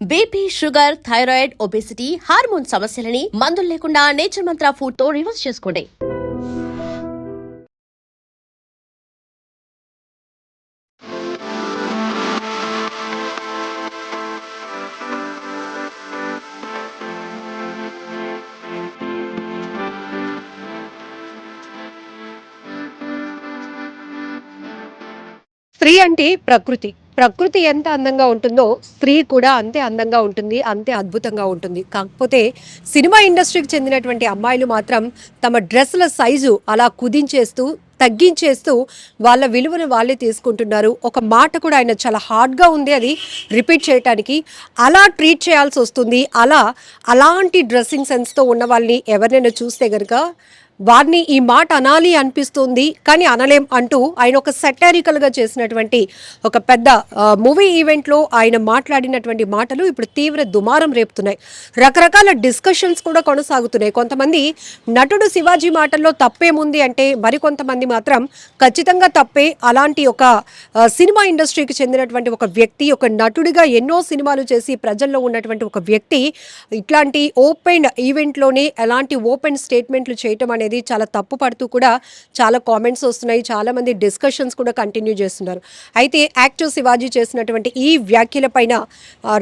BP, sugar, thyroid, obesity, hormone సమస్యలని మందులు లేకుండా నేచర్ మంత్ర ఫుడ్ తో రివర్స్ చేసుకోండి. స్త్రీ అంటే ప్రకృతి. ప్రకృతి ఎంత అందంగా ఉంటుందో స్త్రీ కూడా అంతే అందంగా ఉంటుంది, అంతే అద్భుతంగా ఉంటుంది. కాకపోతే సినిమా ఇండస్ట్రీకి చెందినటువంటి అమ్మాయిలు మాత్రం తమ డ్రెస్సుల సైజు అలా కుదించేస్తూ, తగ్గించేస్తూ వాళ్ళ విలువను వాళ్ళే తీసుకుంటున్నారు. ఒక మాట కూడా ఆయన చాలా హార్డ్‌గా ఉంది అది రిపీట్ చేయటానికి. అలా ట్రీట్ చేయాల్సి వస్తుంది. అలాంటి డ్రెస్సింగ్ సెన్స్‌తో ఉన్న వాళ్ళని ఎవరినైనా చూస్తే గనుక వారిని ఈ మాట అనాలి అనిపిస్తుంది, కానీ అనలేం అంటూ ఆయన ఒక సెటారికల్గా చేసినటువంటి ఒక పెద్ద మూవీ ఈవెంట్లో ఆయన మాట్లాడినటువంటి మాటలు ఇప్పుడు తీవ్ర దుమారం రేపుతున్నాయి. రకరకాల డిస్కషన్స్ కూడా కొనసాగుతున్నాయి. కొంతమంది నటుడు శివాజీ మాటల్లో తప్పేముంది అంటే, మరికొంతమంది మాత్రం ఖచ్చితంగా తప్పే. అలాంటి ఒక సినిమా ఇండస్ట్రీకి చెందినటువంటి ఒక వ్యక్తి, ఒక నటుడిగా ఎన్నో సినిమాలు చేసి ప్రజల్లో ఉన్నటువంటి ఒక వ్యక్తి ఇట్లాంటి ఓపెన్ ఈవెంట్లోనే ఎలాంటి ఓపెన్ స్టేట్మెంట్లు చేయటం అనేది చాలా తప్పు పడుతూ కూడా చాలా కామెంట్స్ వస్తున్నాయి. చాలామంది డిస్కషన్స్ కూడా కంటిన్యూ చేస్తున్నారు. అయితే యాక్టర్ శివాజీ చేసినటువంటి ఈ వ్యాఖ్యల పైన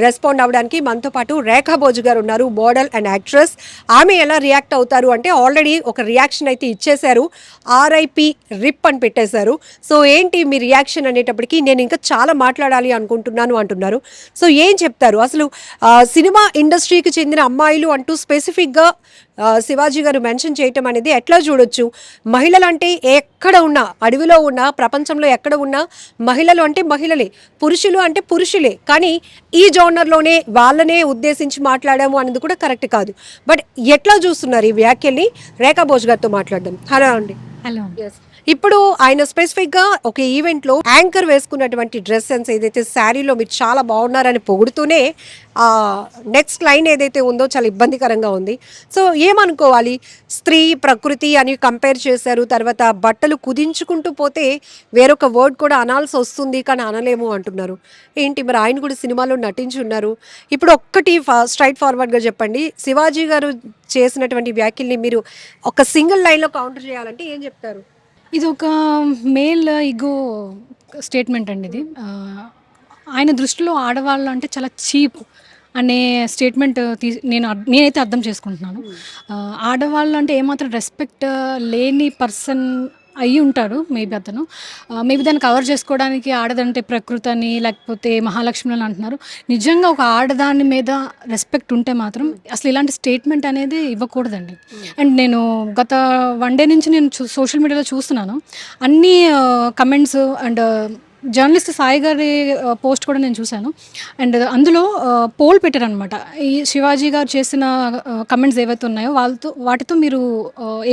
రెస్పాండ్ అవ్వడానికి మనతో పాటు రేఖా భోజ్ గారు ఉన్నారు, మోడల్ అండ్ యాక్ట్రెస్. ఆమె ఎలా రియాక్ట్ అవుతారు అంటే, ఆల్రెడీ ఒక రియాక్షన్ అయితే ఇచ్చేశారు. ఆర్ఐపి రిప్ అని పెట్టేశారు. సో ఏంటి మీ రియాక్షన్ అనేటప్పటికీ, నేను ఇంకా చాలా మాట్లాడాలి అనుకుంటున్నాను అంటున్నారు. సో ఏం చెప్తారు అసలు? సినిమా ఇండస్ట్రీకి చెందిన అమ్మాయిలు అంటూ స్పెసిఫిక్గా శివాజీ గారు మెన్షన్ చేయటం అనేది ఎట్లా చూడొచ్చు? మహిళలు అంటే ఎక్కడ ఉన్నా, అడవిలో ఉన్నా, ప్రపంచంలో ఎక్కడ ఉన్నా మహిళలు అంటే మహిళలే, పురుషులు అంటే పురుషులే. కానీ ఈ జోనర్లోనే వాళ్ళనే ఉద్దేశించి మాట్లాడాము అనేది కూడా కరెక్ట్ కాదు. బట్ ఎట్లా చూస్తున్నారు ఈ వ్యాఖ్యల్ని? రేఖా భోజ్ గారితో మాట్లాడదాం. హలో అండి. హలో. ఇప్పుడు ఆయన స్పెసిఫిక్గా ఒక ఈవెంట్లో యాంకర్ వేసుకున్నటువంటి డ్రెస్ సెన్స్ ఏదైతే, శారీలో మీరు చాలా బాగున్నారని పొగుడుతూనే నెక్స్ట్ లైన్ ఏదైతే ఉందో చాలా ఇబ్బందికరంగా ఉంది. సో ఏమనుకోవాలి? స్త్రీ, ప్రకృతి అని కంపేర్ చేశారు. తర్వాత బట్టలు కుదించుకుంటూ పోతే వేరొక వర్డ్ కూడా అనాల్సి వస్తుంది, కానీ అనలేము అంటున్నారు. ఏంటి మరి? ఆయన కూడా సినిమాలో నటించి ఉన్నారు. ఇప్పుడు ఒక్కటి స్ట్రైట్ ఫార్వర్డ్గా చెప్పండి, శివాజీ గారు చేసినటువంటి వ్యాఖ్యల్ని మీరు ఒక సింగిల్ లైన్లో కౌంటర్ చేయాలంటే ఏం చెప్తారు? ఇది ఒక మేల్ ఇగో స్టేట్మెంట్ అండి ఇది. ఆయన దృష్టిలో ఆడవాళ్ళు అంటే చాలా చీప్ అనే స్టేట్మెంట్ నేనైతే అర్థం చేసుకుంటున్నాను. ఆడవాళ్ళు అంటే ఏమాత్రం రెస్పెక్ట్ లేని పర్సన్ అయ్యి ఉంటాడు మేబీ అతను. మేబీ దాన్ని కవర్ చేసుకోవడానికి ఆడదంటే ప్రకృతి అని, లేకపోతే మహాలక్ష్మి అని అంటున్నారు. నిజంగా ఒక ఆడదాని మీద రెస్పెక్ట్ ఉంటే మాత్రం అసలు ఇలాంటి స్టేట్మెంట్ అనేది ఇవ్వకూడదండి. అండ్ నేను గత 1 డే నుంచి నేను సోషల్ మీడియాలో చూస్తున్నాను అన్ని కమెంట్స్. అండ్ జర్నలిస్ట్ సాయి గారి పోస్ట్ కూడా నేను చూశాను. అండ్ అందులో పోల్ పెట్టారనమాట. ఈ శివాజీ గారు చేసిన కమెంట్స్ ఏవైతే ఉన్నాయో వాటితో మీరు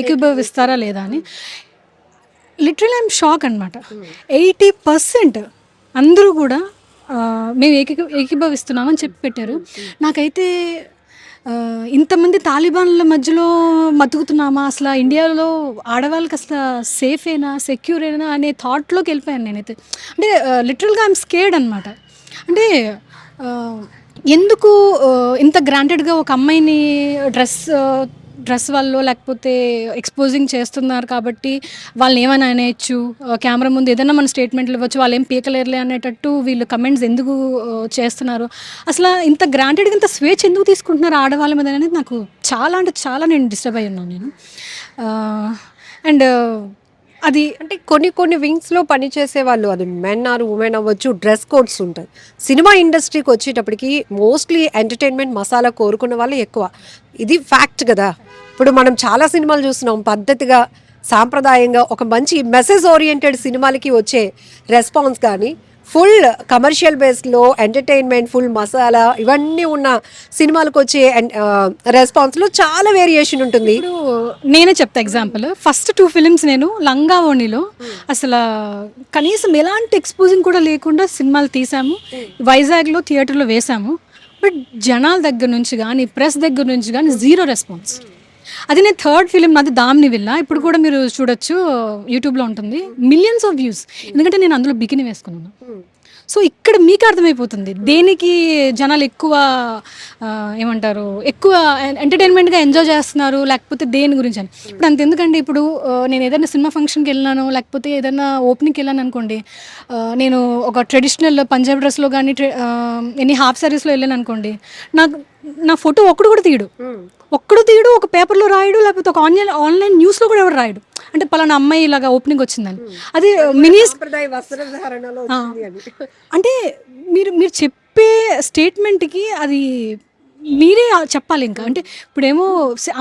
ఏకీభవిస్తారా లేదా అని. లిటరల్ ఐఎమ్ షాక్ అనమాట. 80% అందరూ కూడా మేము ఏకీభవిస్తున్నామని చెప్పి పెట్టారు. నాకైతే ఇంతమంది తాలిబాన్ల మధ్యలో బతుకుతున్నామా, అసలు ఇండియాలో ఆడవాళ్ళకి అసలు సేఫేనా, సెక్యూరేనా అనే థాట్లోకి వెళ్ళిపోయాను నేనైతే. అంటే లిటరల్గా ఐఎమ్ స్కేర్డ్ అనమాట. అంటే ఎందుకు ఇంత గ్రాంటెడ్గా ఒక అమ్మాయిని డ్రెస్ వల్ల లేకపోతే ఎక్స్పోజింగ్ చేస్తున్నారు కాబట్టి వాళ్ళని ఏమైనా అనేయచ్చు, కెమెరా ముందు ఏదైనా మన స్టేట్మెంట్లు ఇవ్వచ్చు, వాళ్ళు ఏం పీకలేరులే అనేటట్టు వీళ్ళు కమెంట్స్ ఎందుకు చేస్తున్నారు? అసలు ఇంత గ్రాంటెడ్గా ఇంత స్వేచ్ఛ ఎందుకు తీసుకుంటున్నారు ఆడవాళ్ళ మీద అనేది నాకు చాలా అంటే చాలా నేను డిస్టర్బ్ అయ్యి ఉన్నాను నేను. అండ్ అది అంటే కొన్ని వింగ్స్లో పనిచేసే వాళ్ళు, అది మెన్ ఆర్ ఉమెన్ అవ్వచ్చు, డ్రెస్ కోడ్స్ ఉంటాయి. సినిమా ఇండస్ట్రీకి వచ్చేటప్పటికి మోస్ట్లీ ఎంటర్టైన్మెంట్ మసాలా కోరుకున్న వాళ్ళే ఎక్కువ. ఇది ఫ్యాక్ట్ కదా. ఇప్పుడు మనం చాలా సినిమాలు చూస్తున్నాం, పద్ధతిగా సాంప్రదాయంగా ఒక మంచి మెసేజ్ ఓరియంటెడ్ సినిమాలకి వచ్చే రెస్పాన్స్ కానీ, ఫుల్ కమర్షియల్ బేస్లో ఎంటర్టైన్మెంట్, ఫుల్ మసాలా ఇవన్నీ ఉన్న సినిమాలకు వచ్చే రెస్పాన్స్లో చాలా వేరియేషన్ ఉంటుంది. ఇప్పుడు నేనే చెప్తా ఎగ్జాంపుల్. ఫస్ట్ 2 ఫిలిమ్స్ నేను లంగా ఓణిలో అసలు కనీసం ఎలాంటి ఎక్స్పోజింగ్ కూడా లేకుండా సినిమాలు తీసాము. వైజాగ్లో థియేటర్లో వేసాము. బట్ జనాల దగ్గర నుంచి కానీ, ప్రెస్ దగ్గర నుంచి కానీ జీరో రెస్పాన్స్. అది నేను 3rd ఫిలిం నాది దామిని విల్లా. ఇప్పుడు కూడా మీరు చూడొచ్చు, యూట్యూబ్లో ఉంటుంది. Millions of views. ఎందుకంటే నేను అందులో బికిని వేసుకున్నాను. సో ఇక్కడ మీకు అర్థమైపోతుంది దేనికి జనాలు ఎక్కువ ఏమంటారు ఎక్కువ ఎంటర్టైన్మెంట్గా ఎంజాయ్ చేస్తున్నారు లేకపోతే దేని గురించి అని. ఇప్పుడు అంత ఎందుకండి, ఇప్పుడు నేను ఏదైనా సినిమా ఫంక్షన్కి వెళ్ళినాను లేకపోతే ఏదైనా ఓపెనింగ్కి వెళ్ళాను అనుకోండి, నేను ఒక ట్రెడిషనల్ పంజాబీ డ్రెస్లో కానీ ఎన్ని హాఫ్ సారీస్లో వెళ్ళాను అనుకోండి, నా ఫోటో ఒక్కడు తీయడు, ఒక పేపర్లో రాయడు, లేకపోతే ఒక ఆన్లైన్ న్యూస్లో కూడా ఎవరు రాయడు, అంటే పలానా అమ్మాయి ఇలాగా ఓపెనింగ్ వచ్చిందని. అది మినీ అంటే మీరు చెప్పే స్టేట్మెంట్కి అది మీరే చెప్పాలి ఇంకా. అంటే ఇప్పుడేమో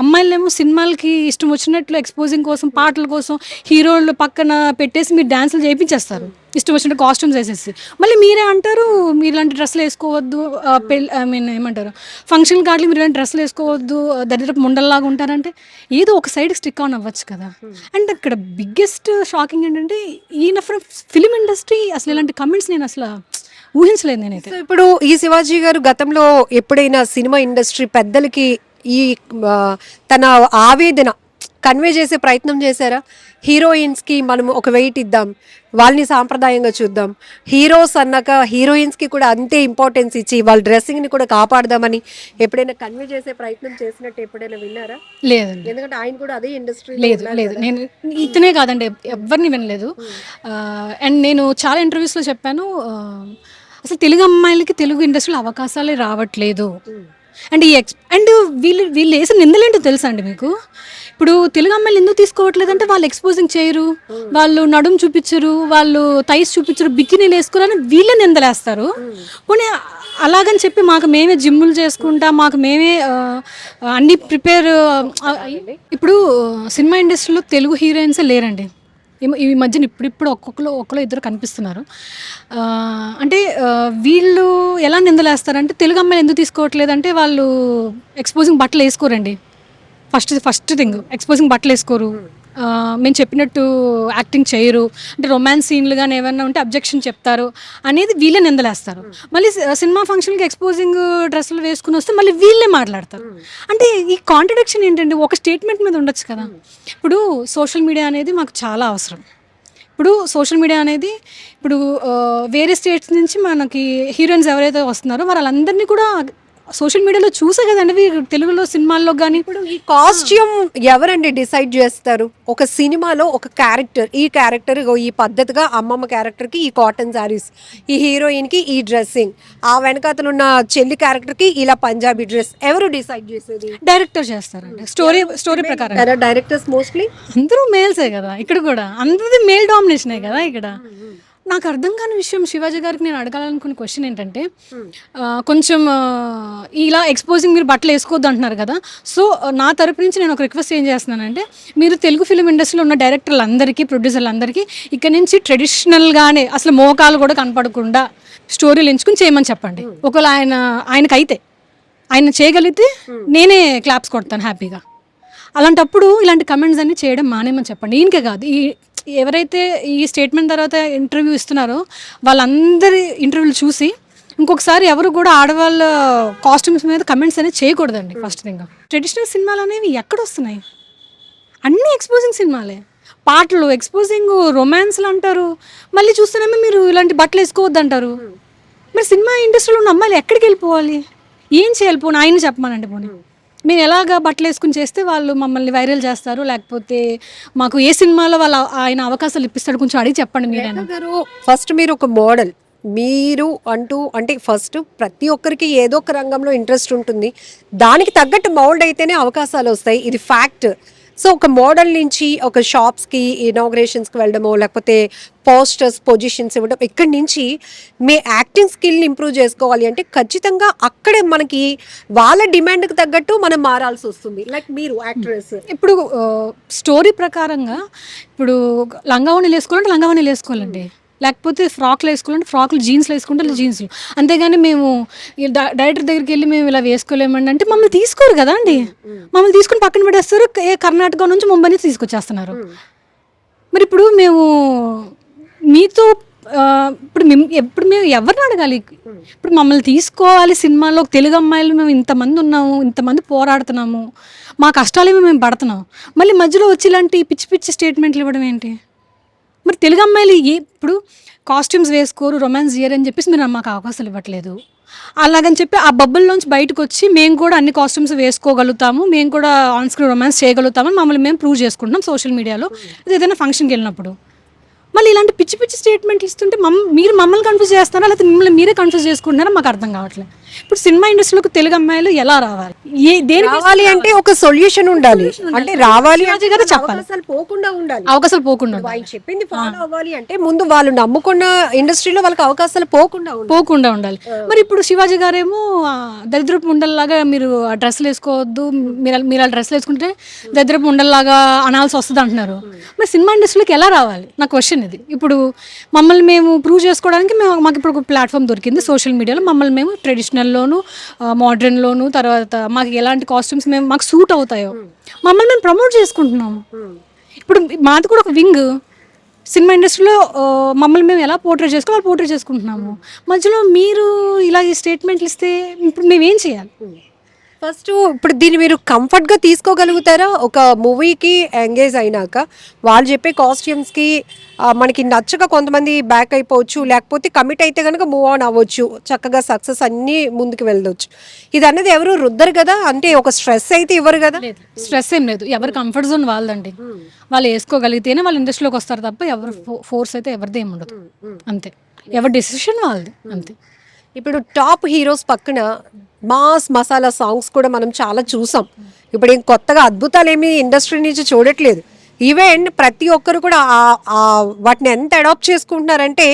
అమ్మాయిలేమో సినిమాలకి ఇష్టం వచ్చినట్లు ఎక్స్పోజింగ్ కోసం పాటల కోసం హీరోలు పక్కన పెట్టేసి మీరు డ్యాన్సులు చేయించేస్తారు ఇష్టం వచ్చినట్టు కాస్ట్యూమ్స్ వేసేసి. మళ్ళీ మీరే అంటారు మీరు ఇలాంటి డ్రెస్సులు వేసుకోవద్దు, ఏమంటారు ఫంక్షన్ కార్డులు మీరు ఇలాంటి డ్రెస్సులు వేసుకోవద్దు, దరిద్రపు ముండల్లాగా ఉంటారంటే ఏదో ఒక సైడ్కి స్టిక్ ఆన్ అవ్వచ్చు కదా. అండ్ అక్కడ బిగ్గెస్ట్ షాకింగ్ ఏంటంటే ఈయన ఫ్రమ్ ఫిలిం ఇండస్ట్రీ అసలు ఇలాంటి కమెంట్స్ నేను అసలు ఊహించలేదు నేనైతే. ఇప్పుడు ఈ శివాజీ గారు గతంలో ఎప్పుడైనా సినిమా ఇండస్ట్రీ పెద్దలకి ఈ తన ఆవేదన కన్వే చేసే ప్రయత్నం చేశారా? హీరోయిన్స్కి మనం ఒక వెయిట్ ఇద్దాం, వాళ్ళని సాంప్రదాయంగా చూద్దాం, హీరోస్ అన్నాక హీరోయిన్స్కి కూడా అంతే ఇంపార్టెన్స్ ఇచ్చి వాళ్ళ డ్రెస్సింగ్ని కూడా కాపాడదామని ఎప్పుడైనా కన్వే చేసే ప్రయత్నం చేసినట్టు ఎప్పుడైనా విన్నారా? లేదండి, ఎందుకంటే ఆయన కూడా అదే ఇండస్ట్రీ. లేదు నేను ఇతనే కాదండి ఎవరిని వినలేదు. అండ్ నేను చాలా ఇంటర్వ్యూస్లో చెప్పాను, అసలు తెలుగు అమ్మాయిలకి తెలుగు ఇండస్ట్రీలో అవకాశాలే రావట్లేదు. అండ్ వీళ్ళు వేసిన నిందలేంటో తెలుసా అండి మీకు? ఇప్పుడు తెలుగు అమ్మాయిలు ఎందుకు తీసుకోవట్లేదు అంటే వాళ్ళు ఎక్స్పోజింగ్ చేయరు, వాళ్ళు నడుము చూపించరు, వాళ్ళు థైస్ చూపించరు, బికినీలు వేసుకోవాలని వీళ్ళే నిందలేస్తారు. పోనీ అలాగని చెప్పి మాకు మేమే జిమ్ములు చేసుకుంటా, మాకు మేమే అన్ని ప్రిపేర్. ఇప్పుడు సినిమా ఇండస్ట్రీలో తెలుగు హీరోయిన్సే లేరండి ఈ మధ్యన. ఇప్పుడు ఒక్కరు ఇద్దరు కనిపిస్తున్నారు. అంటే వీళ్ళు ఎలా నిందలేస్తారంటే తెలుగు అమ్మాయిలు ఎందుకు తీసుకోవట్లేదు అంటే వాళ్ళు ఎక్స్పోజింగ్ బట్టలు వేసుకోరండి. ఫస్ట్ థింగ్ ఎక్స్పోజింగ్ బట్టలు వేసుకోరు, మేము చెప్పినట్టు యాక్టింగ్ చేయరు, అంటే రొమాన్స్ సీన్లు కానీ ఏమన్నా ఉంటే అబ్జెక్షన్ చెప్తారు అనేది వీళ్ళే నిందలేస్తారు. మళ్ళీ సినిమా ఫంక్షన్కి ఎక్స్పోజింగ్ డ్రెస్సులు వేసుకుని వస్తే మళ్ళీ వీళ్ళే మాట్లాడతారు. అంటే ఈ కాంట్రడిక్షన్ ఏంటంటే ఒక స్టేట్మెంట్ మీద ఉండొచ్చు కదా. ఇప్పుడు సోషల్ మీడియా అనేది మాకు చాలా అవసరం. ఇప్పుడు సోషల్ మీడియా అనేది ఇప్పుడు వేరే స్టేట్స్ నుంచి మనకి హీరోయిన్స్ ఎవరైతే వస్తున్నారో వాళ్ళందరినీ కూడా సోషల్ మీడియాలో చూసే కదండి తెలుగులో సినిమాల్లో కానీ. ఇప్పుడు ఈ కాస్ట్యూమ్ ఎవరండి డిసైడ్ చేస్తారు? ఒక సినిమాలో ఒక క్యారెక్టర్, ఈ క్యారెక్టర్ ఈ పద్ధతిగా అమ్మమ్మ క్యారెక్టర్కి ఈ కాటన్ శారీస్, ఈ హీరోయిన్కి ఈ డ్రెస్సింగ్, ఆ వెనకాతలున్న చెల్లి క్యారెక్టర్కి ఇలా పంజాబీ డ్రెస్, ఎవరు డిసైడ్ చేసేది? డైరెక్టర్ చేస్తారండి. స్టోరీ ప్రకారం డైరెక్టర్స్ మోస్ట్లీ అందరూ మేల్సే కదా, ఇక్కడ కూడా అందరిది మేల్ డామినేషనే కదా. ఇక్కడ నాకు అర్థం కాని విషయం శివాజీ గారికి నేను అడగాలనుకున్న క్వశ్చన్ ఏంటంటే, కొంచెం ఇలా ఎక్స్పోజింగ్ మీరు బట్టలు వేసుకోవద్దు అంటున్నారు కదా. సో నా తరపు నుంచి నేను ఒక రిక్వెస్ట్ ఏం చేస్తున్నానంటే, మీరు తెలుగు ఫిలిం ఇండస్ట్రీలో ఉన్న డైరెక్టర్లందరికీ ప్రొడ్యూసర్లందరికీ ఇక్కడ నుంచి ట్రెడిషనల్గానే అసలు మోకాలు కూడా కనపడకుండా స్టోరీలు ఎంచుకుని చేయమని చెప్పండి. ఒకవేళ ఆయనకైతే ఆయన చేయగలిగితే నేనే క్లాప్స్ కొడతాను హ్యాపీగా. అలాంటప్పుడు ఇలాంటి కమెంట్స్ అన్ని చేయడం మానేమని చెప్పండి. ఈయనకే కాదు, ఎవరైతే ఈ స్టేట్మెంట్ తర్వాత ఇంటర్వ్యూ ఇస్తున్నారో వాళ్ళందరి ఇంటర్వ్యూలు చూసి ఇంకొకసారి ఎవరు కూడా ఆడవాళ్ళ కాస్ట్యూమ్స్ మీద కమెంట్స్ అనేది చేయకూడదండి. ఫస్ట్ థింగ్, ట్రెడిషనల్ సినిమాలు అనేవి ఎక్కడ వస్తున్నాయి? అన్నీ ఎక్స్పోజింగ్ సినిమాలే, పాటలు ఎక్స్పోజింగ్, రొమాన్స్లు అంటారు, మళ్ళీ చూస్తేనేమో మీరు ఇలాంటి బట్టలు వేసుకోవద్దు అంటారు. మరి సినిమా ఇండస్ట్రీలో ఉన్న అమ్మాయిలు ఎక్కడికి వెళ్ళిపోవాలి? ఏం చేయాలి? పోనీ ఆయన చెప్పమానండి. పోనీ మేము ఎలాగా బట్టలు వేసుకుని చేస్తే వాళ్ళు మమ్మల్ని వైరల్ చేస్తారు, లేకపోతే మాకు ఏ సినిమాలో ఆయన అవకాశాలు ఇప్పిస్తాడు, కొంచెం అడిగి చెప్పండి మీరైనా. ఫస్ట్ మీరు ఒక మోడల్, మీరు అంటే ఫస్ట్ ప్రతి ఒక్కరికి ఏదో ఒక రంగంలో ఇంట్రెస్ట్ ఉంటుంది, దానికి తగ్గట్టు మౌల్డ్ అయితేనే అవకాశాలు వస్తాయి, ఇది ఫ్యాక్ట్. సో ఒక మోడల్ నుంచి ఒక షాప్స్కి ఇనాగ్రేషన్స్కి వెళ్ళడమో లేకపోతే పోస్టర్స్ పొజిషన్స్ ఇవ్వడం, ఇక్కడి నుంచి మీ యాక్టింగ్ స్కిల్ని ఇంప్రూవ్ చేసుకోవాలి అంటే ఖచ్చితంగా అక్కడే మనకి వాళ్ళ డిమాండ్కి తగ్గట్టు మనం మారాల్సి వస్తుంది. లైక్ మీరు యాక్ట్రెస్, ఇప్పుడు స్టోరీ ప్రకారంగా ఇప్పుడు లంగావణీలు వేసుకోవాలంటే లంగావణీలు వేసుకోవాలండి, లేకపోతే ఫ్రాక్లు వేసుకోవాలంటే ఫ్రాక్లు, జీన్స్లు వేసుకుంటే జీన్స్లు. అంతేగాని మేము డైరెక్టర్ దగ్గరికి వెళ్ళి మేము ఇలా వేసుకోలేమండి అంటే మమ్మల్ని తీసుకోరు కదా అండి. మమ్మల్ని తీసుకుని పక్కన పెట్టేస్తారు, కర్ణాటక నుంచి ముంబై నుంచి తీసుకొచ్చేస్తున్నారు. మరి ఇప్పుడు మేము మీతో ఇప్పుడు మేము ఎవరిని అడగాలి? ఇప్పుడు మమ్మల్ని తీసుకోవాలి సినిమాలో, తెలుగు అమ్మాయిలు మేము ఇంతమంది ఉన్నాము, ఇంతమంది పోరాడుతున్నాము, మా కష్టాలేమో మేము పడుతున్నాం, మళ్ళీ మధ్యలో వచ్చి ఇలాంటి పిచ్చి పిచ్చి స్టేట్మెంట్లు ఇవ్వడం ఏంటి? మరి తెలుగు అమ్మాయిలు ఇప్పుడు కాస్ట్యూమ్స్ వేసుకోరు, రొమాన్స్ చేయరు అని చెప్పేసి మీరు మాకు అవకాశాలు ఇవ్వట్లేదు. అలాగని చెప్పి ఆ బబ్బుల్లోంచి బయటకు వచ్చి మేము కూడా అన్ని కాస్ట్యూమ్స్ వేసుకోగలుగుతాము, మేము కూడా ఆన్ స్క్రీన్ రొమాన్స్ చేయగలుగుతామని మమ్మల్ని మేము ప్రూవ్ చేసుకుంటున్నాం సోషల్ మీడియాలో ఏదైనా ఫంక్షన్కి వెళ్ళినప్పుడు. మళ్ళీ ఇలాంటి పిచ్చి పిచ్చి స్టేట్మెంట్లు ఇస్తుంటే మీరు మమ్మల్ని కన్ఫ్యూజ్ చేస్తారా, లేకపోతే మిమ్మల్ని మీరే కన్ఫ్యూజ్ చేసుకుంటున్నారా మాకు అర్థం కావట్లేదు. ఇప్పుడు సినిమా ఇండస్ట్రీలోకి తెలుగు అమ్మాయిలు ఎలా రావాలి, దేనికి రావాలి అంటే ఒక సొల్యూషన్ ఉండాలి. అంటే రావాలి శివాజీ గారు చెప్పాలి, అవకాశాలు పోకుండా ఉండాలి. అవకాశాలు పోకుండా ఉండాలి. ఆయన చెప్పింది ఫాలో అవ్వాలి అంటే ముందు వాళ్ళు నమ్ముకున్న ఇండస్ట్రీలో వాళ్ళకి అవకాశాలు పోకుండా ఉండాలి. మరి ఇప్పుడు శివాజీ గారేమో దరిద్రపు ఉండల్లాగా మీరు ఆ డ్రెస్సులు వేసుకోవద్దు, మీరు ఆ డ్రెస్సులు వేసుకుంటే దరిద్రపు ఉండల్లాగా అనాల్సి వస్తుంది అంటున్నారు. మరి సినిమా ఇండస్ట్రీలోకి ఎలా రావాలి నా క్వశ్చన్ ఇది. ఇప్పుడు మమ్మల్ని మేము ప్రూవ్ చేసుకోవడానికి మాకు ఇప్పుడు ఒక ప్లాట్ఫామ్ దొరికింది సోషల్ మీడియాలో. మమ్మల్ని మేము ట్రెడిషనల్లోను మోడ్రన్లోను, తర్వాత మాకు ఎలాంటి కాస్ట్యూమ్స్ మాకు సూట్ అవుతాయో మమ్మల్ని మేము ప్రమోట్ చేసుకుంటున్నాము. ఇప్పుడు మాది కూడా ఒక వింగ్ సినిమా ఇండస్ట్రీలో. మమ్మల్ని మేము ఎలా పోర్ట్రేట్ చేసుకోవాలి పోర్ట్రేట్ చేసుకుంటున్నాము. మధ్యలో మీరు ఇలా ఈ స్టేట్మెంట్లు ఇస్తే ఇప్పుడు మేమేం చేయాలి? ఫస్ట్ ఇప్పుడు దీన్ని మీరు కంఫర్ట్గా తీసుకోగలుగుతారా? ఒక మూవీకి ఎంగేజ్ అయినాక వాళ్ళు చెప్పే కాస్ట్యూమ్స్కి మనకి నచ్చక కొంతమంది బ్యాక్ అయిపోవచ్చు, లేకపోతే కమిట్ అయితే కనుక మూవ్ ఆన్ అవ్వచ్చు, చక్కగా సక్సెస్ అన్నీ ముందుకు వెళ్ళవచ్చు. ఇది అన్నది ఎవరు రుద్దరు కదా, అంటే ఒక స్ట్రెస్ అయితే ఇవ్వరు కదా. స్ట్రెస్ ఏం లేదు, ఎవరి కంఫర్ట్ జోన్ వాళ్ళదండి. వాళ్ళు వేసుకోగలిగితేనే వాళ్ళు ఇండస్ట్రీలోకి వస్తారు తప్ప ఎవరు ఫోర్స్ అయితే ఎవరిది ఏమి ఉండదు. అంతే, ఎవరి డెసిషన్ వాళ్ళది అంతే. ఇప్పుడు టాప్ హీరోస్ పక్కన మాస్ మసాలా సాంగ్స్ కూడా మనం చాలా చూసాం. ఇప్పుడు ఏం కొత్తగా అద్భుతాలు ఏమి ఇండస్ట్రీ నుంచి చూడట్లేదు. ఈవెన్ ప్రతి ఒక్కరు కూడా వాటిని ఎంత అడాప్ట్ చేసుకుంటున్నారంటే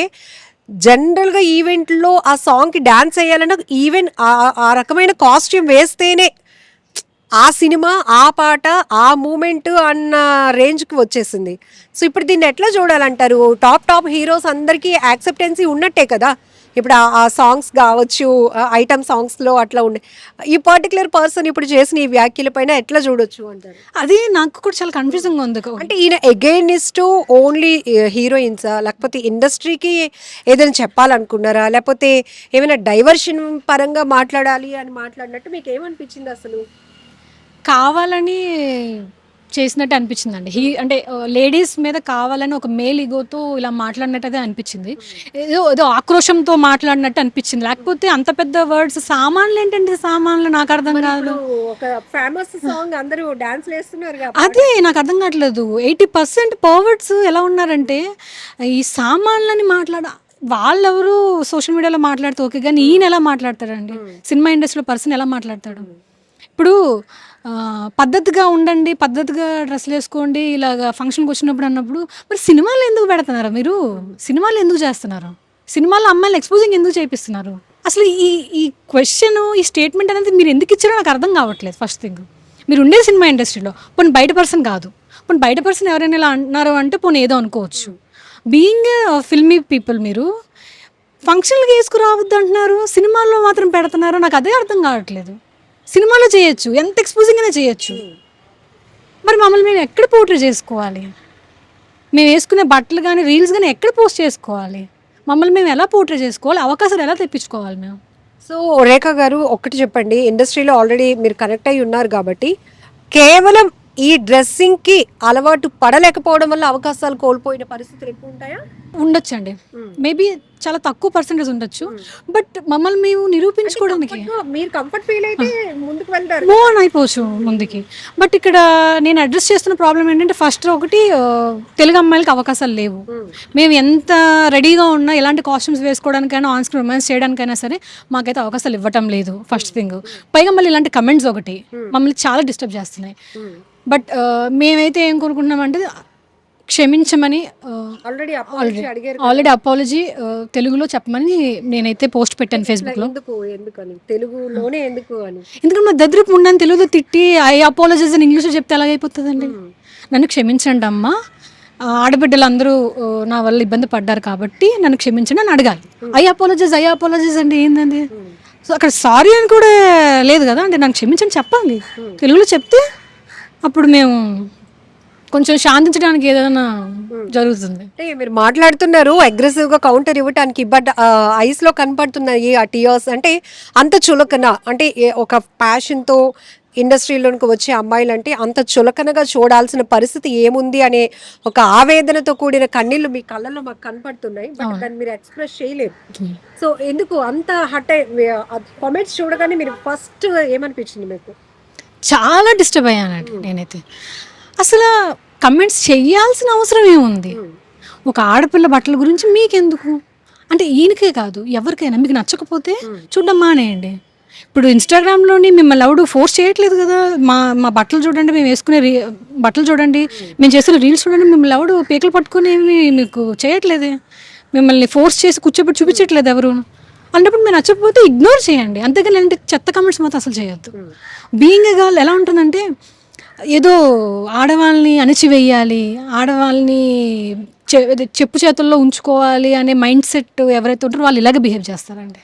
జనరల్గా ఈవెంట్లో ఆ సాంగ్కి డ్యాన్స్ వేయాలన్నా ఈవెన్ ఆ రకమైన కాస్ట్యూమ్ వేస్తేనే ఆ సినిమా, ఆ పాట, ఆ మూమెంట్ అన్న రేంజ్కి వచ్చేసింది. సో ఇప్పుడు దీన్ని ఎట్లా చూడాలంటారు? టాప్ హీరోస్ అందరికీ యాక్సెప్టెన్సీ ఉన్నట్టే కదా. ఇప్పుడు ఆ సాంగ్స్ కావచ్చు, ఐటమ్ సాంగ్స్లో అట్లా ఉండే ఈ పర్టికులర్ పర్సన్ ఇప్పుడు చేసిన ఈ వ్యాఖ్యల పైన ఎట్లా చూడొచ్చు అంటారు? అది నాకు కూడా చాలా కన్ఫ్యూజింగ్ ఉంది. అంటే ఈయన అగైనిస్ట్ ఓన్లీ హీరోయిన్సా, లేకపోతే ఇండస్ట్రీకి ఏదైనా చెప్పాలనుకున్నారా, లేకపోతే ఏమైనా డైవర్షన్ పరంగా మాట్లాడాలి అని మాట్లాడినట్టు మీకు ఏమనిపించింది అసలు? కావాలని చేసినట్టు అనిపించిందండి. అంటే లేడీస్ మీద కావాలని ఒక మేల్ ఈగోతో ఇలా మాట్లాడినట్టు అదే అనిపించింది. ఏదో ఆక్రోషంతో మాట్లాడినట్టు అనిపించింది. లేకపోతే అంత పెద్ద వర్డ్స్ సామాన్లు ఏంటంటే సామాన్లు నాకు అర్థం కాదు. ఒక ఫేమస్ సాంగ్ అందరూ డాన్స్ వేస్తున్నారు, అదే నాకు అర్థం కావట్లేదు. 80% పర్వర్డ్స్ ఎలా ఉన్నారంటే ఈ సామాన్లని వాళ్ళెవరు సోషల్ మీడియాలో మాట్లాడితే ఓకే, కానీ ఈయన ఎలా మాట్లాడతాడండి? సినిమా ఇండస్ట్రీలో పర్సన్ ఎలా మాట్లాడతాడు? ఇప్పుడు పద్ధతిగా ఉండండి, పద్ధతిగా డ్రెస్సులు వేసుకోండి, ఇలాగ ఫంక్షన్కి వచ్చినప్పుడు అన్నప్పుడు మరి సినిమాలు ఎందుకు పెడుతున్నారు? మీరు సినిమాలు ఎందుకు చేస్తున్నారు? సినిమాలో అమ్మాయిలు ఎక్స్పోజింగ్ ఎందుకు చేపిస్తున్నారు? అసలు ఈ క్వశ్చన్, ఈ స్టేట్మెంట్ అనేది మీరు ఎందుకు ఇచ్చారో నాకు అర్థం కావట్లేదు. ఫస్ట్ థింగ్, మీరు ఉండే సినిమా ఇండస్ట్రీలో పోనీ బయట పర్సన్ కాదు, పోనీ బయట పర్సన్ ఎవరైనా ఇలా అంటున్నారు అంటే పోనీ ఏదో అనుకోవచ్చు. బీయింగ్ ఫిల్మీ పీపుల్ మీరు ఫంక్షన్లకి వేసుకురావద్దు అంటున్నారు, సినిమాల్లో మాత్రం పెడుతున్నారు. నాకు అదే అర్థం కావట్లేదు. సినిమాలో చేయొచ్చు, ఎంత ఎక్స్పోజింగ్ అయినా చేయొచ్చు, మరి మమ్మల్ని మేము ఎక్కడ పోర్ట్రేట్ చేసుకోవాలి? మేము వేసుకునే బట్టలు కానీ రీల్స్ కానీ ఎక్కడ పోస్ట్ చేసుకోవాలి? మమ్మల్ని మేము ఎలా పోర్ట్రేట్ చేసుకోవాలి? అవకాశాలు ఎలా తెప్పించుకోవాలి మేము? సో రేఖా గారు ఒకటి చెప్పండి, ఇండస్ట్రీలో ఆల్రెడీ మీరు కనెక్ట్ అయ్యి ఉన్నారు కాబట్టి కేవలం ఈ డ్రెస్సింగ్కి అలవాటు పడలేకపోవడం వల్ల అవకాశాలు కోల్పోయిన పరిస్థితులు ఎక్కువ ఉంటాయా? ఉండొచ్చండి, మేబీ చాలా తక్కువ పర్సెంటేజ్ ఉండొచ్చు. బట్ మమ్మల్ని మేము నిరూపించుకోవడానికి మీరు కంఫర్ట్ ఫీల్ అయితే ముందుకు వెళ్తారు, మూవ్ ఆన్ అయిపోవచ్చు ముందుకి. బట్ ఇక్కడ నేను అడ్రస్ చేస్తున్న ప్రాబ్లం ఏంటంటే ఫస్ట్ ఒకటి, తెలుగు అమ్మాయిలకి అవకాశాలు లేవు. మేము ఎంత రెడీగా ఉన్నా, ఎలాంటి కాస్ట్యూమ్స్ వేసుకోవడానికైనా, ఆన్ స్క్రీన్ రొమాన్స్ చేయడానికైనా సరే మాకైతే అవకాశాలు ఇవ్వటం లేదు ఫస్ట్ థింగ్. పైగా మళ్ళీ ఇలాంటి కమెంట్స్ ఒకటి మమ్మల్ని చాలా డిస్టర్బ్ చేస్తున్నాయి. బట్ మేమైతే ఏం కోరుకుంటున్నామంటే క్షమించమని, ఆల్రెడీ అపాలజీ తెలుగులో చెప్పమని నేనైతే పోస్ట్ పెట్టాను ఫేస్బుక్లో. ఎందుకంటే మా దరిద్రపు ఉండని తెలుగులో తిట్టి ఐ అపాలజీస్ అని ఇంగ్లీష్లో చెప్తే ఎలాగైపోతుందండి? నన్ను క్షమించండి అమ్మా, ఆడబిడ్డలు నా వల్ల ఇబ్బంది పడ్డారు కాబట్టి నన్ను క్షమించండి అని అడగాలి. ఐ అపాలజీస్ అంటే ఏంటండి? సో అక్కడ సారీ అని కూడా లేదు కదా, అంటే నన్ను క్షమించండి చెప్పాలి, తెలుగులో చెప్తే అప్పుడు మేము కొంచెం శాంతించడానికి ఏదైనా జరుగుతుంది. అంటే మీరు మాట్లాడుతున్నారు అగ్రెసివ్ గా కౌంటర్ ఇవ్వటానికి, బట్ ఐస్ లో కనపడుతున్నాయి ఆ టీయర్స్. అంటే అంత చులకన, అంటే ఒక ప్యాషన్ తో ఇండస్ట్రీలోకి వచ్చే అమ్మాయిలంటే అంత చులకనగా చూడాల్సిన పరిస్థితి ఏముంది అనే ఒక ఆవేదనతో కూడిన కన్నీళ్లు మీ కళ్ళల్లో మాకు కనపడుతున్నాయి, బట్ దాన్ని మీరు ఎక్స్ప్రెస్ చేయలేరు. సో ఎందుకు అంత హట్ కామెంట్స్ చూడగానే మీరు ఫస్ట్ ఏమనిపించింది మీకు? చాలా డిస్టర్బ్ అయ్యానండి నేనైతే. అసలు కమెంట్స్ చెయ్యాల్సిన అవసరం ఏముంది? ఒక ఆడపిల్ల బట్టల గురించి మీకెందుకు? అంటే ఈయనకే కాదు, ఎవరికైనా మీకు నచ్చకపోతే చూడడం మానేయండి. ఇప్పుడు ఇన్స్టాగ్రామ్లోని మిమ్మల్ని ఎవడు ఫోర్స్ చేయట్లేదు కదా. మా బట్టలు చూడండి, మేము వేసుకునే బట్టలు చూడండి, మేము చేసిన రీల్స్ చూడండి, మిమ్మల్ని ఎవడు పీకలు పట్టుకుని మీకు చేయట్లేదే, మిమ్మల్ని ఫోర్స్ చేసి కూర్చోబెట్టి చూపించట్లేదు ఎవరు. అన్నప్పుడు మీరు నచ్చకపోతే ఇగ్నోర్ చేయండి, అంతేగాని అంటే చెత్త కమెంట్స్ మాత్రం అసలు చేయొద్దు. బీయింగ్ ఏ గర్ల్ ఎలా ఉంటుందంటే ఏదో ఆడవాళ్ళని అణిచివేయాలి, ఆడవాళ్ళని చెప్పు చేతుల్లో ఉంచుకోవాలి అనే మైండ్ సెట్ ఎవరైతే ఉంటారో వాళ్ళు ఇలాగే బిహేవ్ చేస్తారండి.